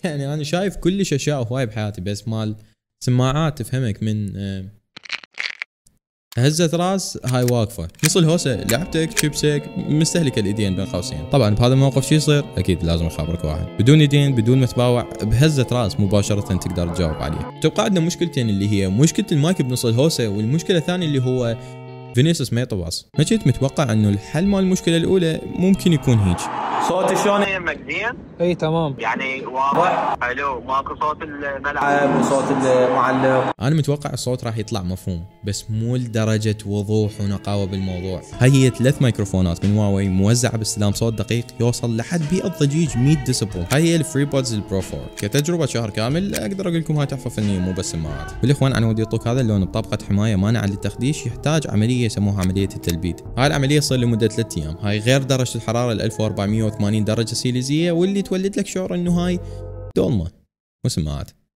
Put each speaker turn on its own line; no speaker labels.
يعني انا شايف كلش اشياء هواي بحياتي، بس مال سماعات تفهمك من هزة راس هاي واقفة نص الهوسة، لعبتك شيبسك مستهلكة الايدين بين قوسين. طبعا بهذا الموقف شو يصير؟ اكيد لازم يخابرك واحد بدون ايدين بدون ما تباوع، بهزة راس مباشرة تقدر تجاوب عليه. تبقى عندنا مشكلتين، اللي هي مشكلة المايك بنص الهوسة، والمشكلة الثانية اللي هو فينيسيوس ما يطوص. ما كنت متوقع انه الحل مال المشكلة الاولى ممكن يكون هيك.
صوتي شلون يمك زين؟
اي تمام
يعني واضح حلو، ماكو صوت الملعب وصوت المعلق.
انا متوقع الصوت راح يطلع مفهوم، بس مو لدرجة وضوح ونقاوة بالموضوع. هاي هي 3 ميكروفونات من هواوي موزعة باستلام صوت دقيق يوصل لحد بيئة ضجيج 100 ديسبل. هاي هي الفري بودز البرو 4. كتجربة شهر كامل اقدر اقول لكم هاي تحفة فنية مو بس سماعات. والاخوان انا ودي اعطوك هذا اللون بطبقة حماية مانعة للتخديش، يحتاج عملية يسموها عملية التلبيد. هاي العملية تصير لمدة 3 ايام. هاي غير درجة الحرارة ال 1480 درجة سيليزية، واللي تولد لك شعور انه هاي دولمة مو سماعات.